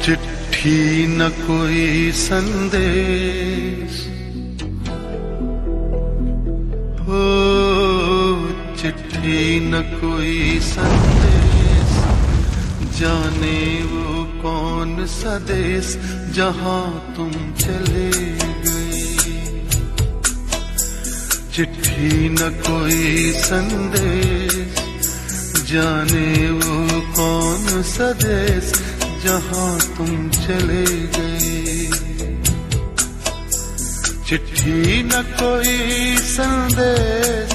चिट्ठी न कोई संदेश, हो चिट्ठी न कोई संदेश, जाने वो कौन सा देश जहां तुम चले गए। चिट्ठी न कोई संदेश, जाने वो कौन सा देश जहां तुम चले गए। चिट्ठी न कोई संदेश,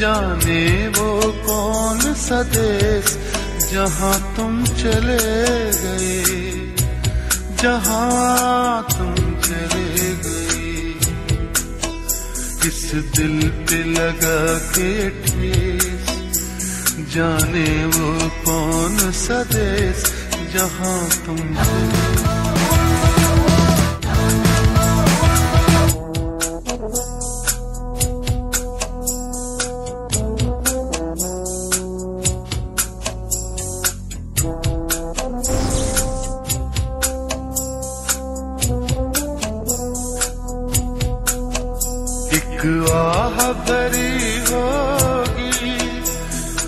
जाने वो कौन सा देश जहां तुम चले गए, जहां तुम चले गए। किस दिल पे लगा के ठेस, जाने वो कौन सा देश जहां तुम चले। एक आह भरी होगी,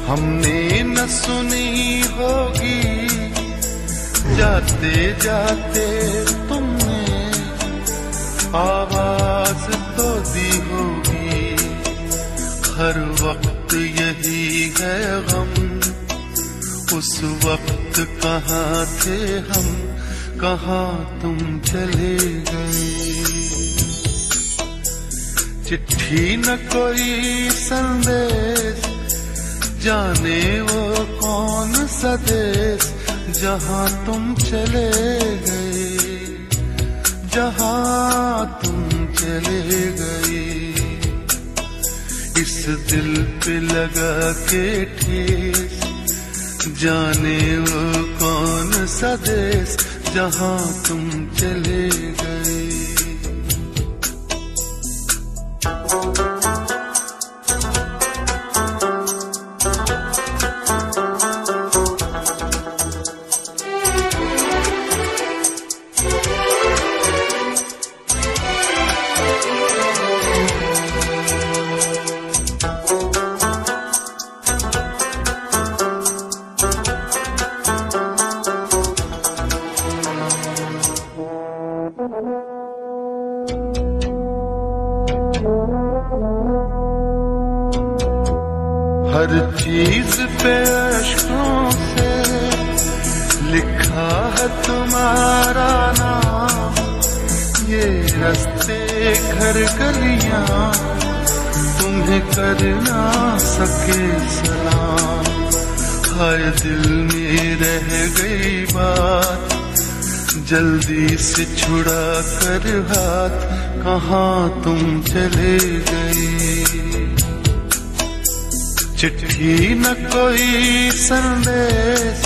हमने न सुनी होगी, जाते जाते तुमने आवाज तो दी होगी। हर वक्त यही है गम, उस वक्त कहाँ थे हम, कहाँ तुम चले गए। चिट्ठी न कोई संदेश, जाने वो कौन सा देश जहां तुम चले गए, जहां तुम चले गए। इस दिल पे लगा के ठेस, जाने वो कौन सा देश जहां तुम चले गए। हर चीज पे अश्कों से लिखा है तुम्हारा नाम, ये रास्ते घर गलियां तुम्हें कर ना सके सलाम। हर दिल में रह गई बात, जल्दी से छुड़ा कर हाथ, कहाँ तुम चले गए। चिट्ठी न कोई संदेश,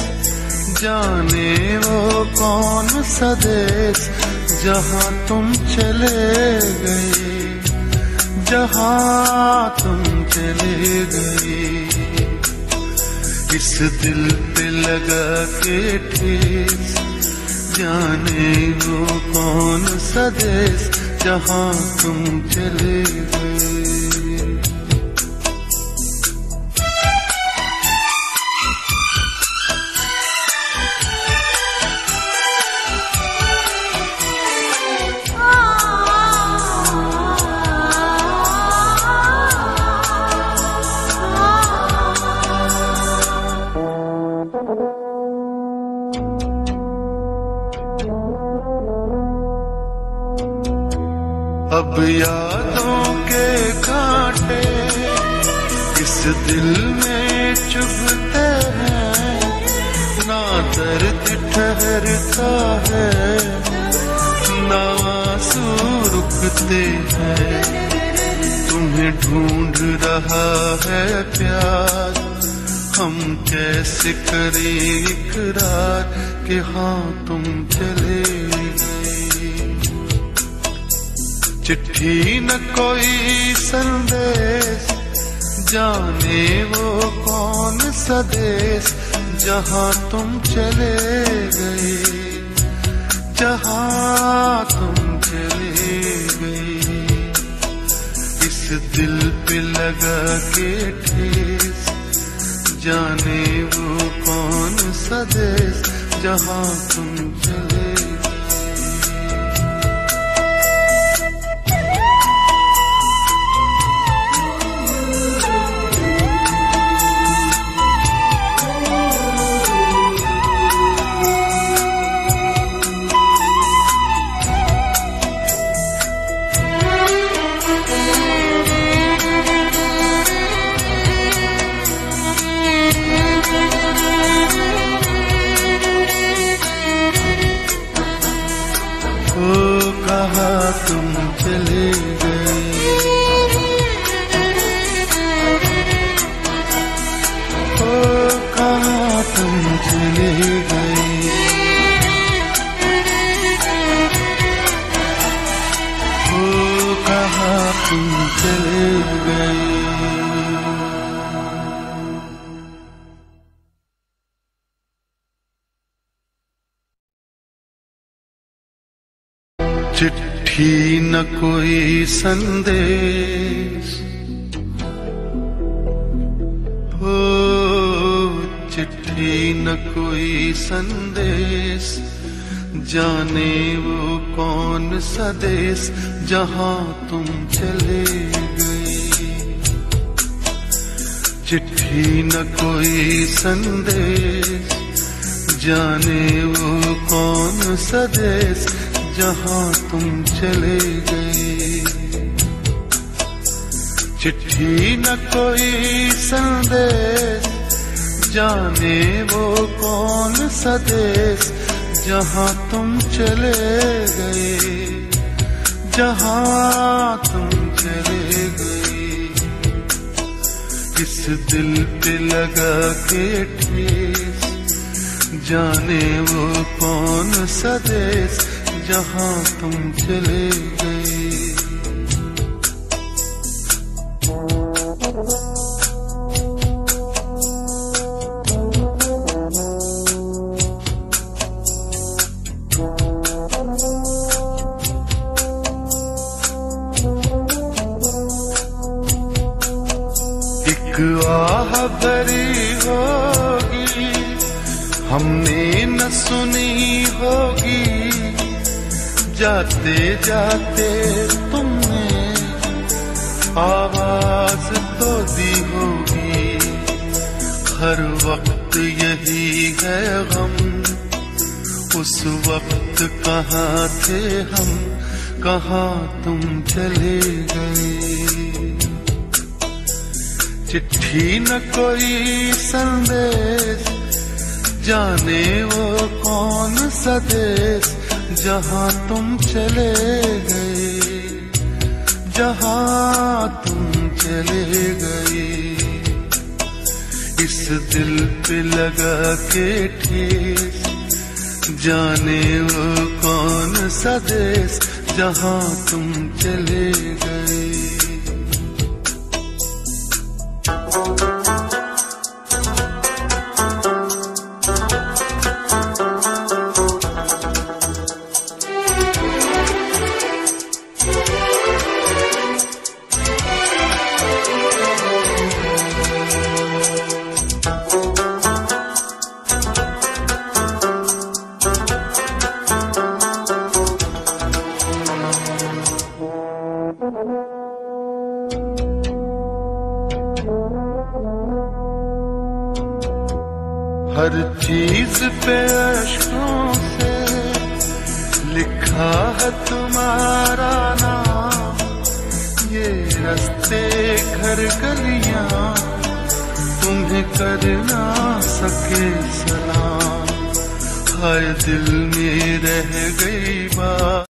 जाने वो कौन सा देश जहां तुम चले गए, जहां तुम चले गए। इस दिल पे लगा के ठेस, जाने वो कौन सा देश जहां तुम चले गए। अब यादों के कांटे इस दिल में चुभते हैं, ना दर्द ठहरता है, ना आंसू रुकते हैं। तुम्हें ढूंढ रहा है प्यार, हम कैसे करें इकरार कि हाँ तुम चले गए। चिट्ठी न कोई संदेश, जाने वो कौन सा देश जहां तुम चले गए, जहाँ तुम चले गए। इस दिल पे लगा के ठेस, जाने वो कौन सा देश जहाँ तुम चले गए। कहाँ तुम चले गए। ओ कहाँ तुम चले गए। ओ कहाँ तुम चले गए। चिट्ठी न कोई संदेश, हो चिट्ठी न कोई संदेश, जाने वो कौन सा देश जहाँ तुम चले गए। चिट्ठी न कोई संदेश, जाने वो कौन सा देश जहाँ तुम चले गए। चिट्ठी न कोई संदेश, जाने वो कौन सा देश जहाँ तुम चले गए। जहाँ तुम चले गए। इस दिल पे लगा के ठेस, जाने वो कौन सा देश जहाँ तुम चले गए। एक आह भरी होगी, हमने न सुनी होगी, जाते जाते तुमने आवाज तो दी होगी। हर वक्त यही है गम, उस वक्त कहाँ थे हम, कहाँ तुम चले गए। चिट्ठी न कोई संदेश, जाने वो कौन सा देश जहाँ तुम चले गए। जहाँ तुम चले गए। इस दिल पे लगा के ठेस, जाने वो कौन सा देश जहाँ तुम चले गए। हर चीज पे अश्कों से लिखा है तुम्हारा नाम। ये रास्ते घर गलियां तुम्हें कर ना सके सलाम। हाय दिल में रह गई बात।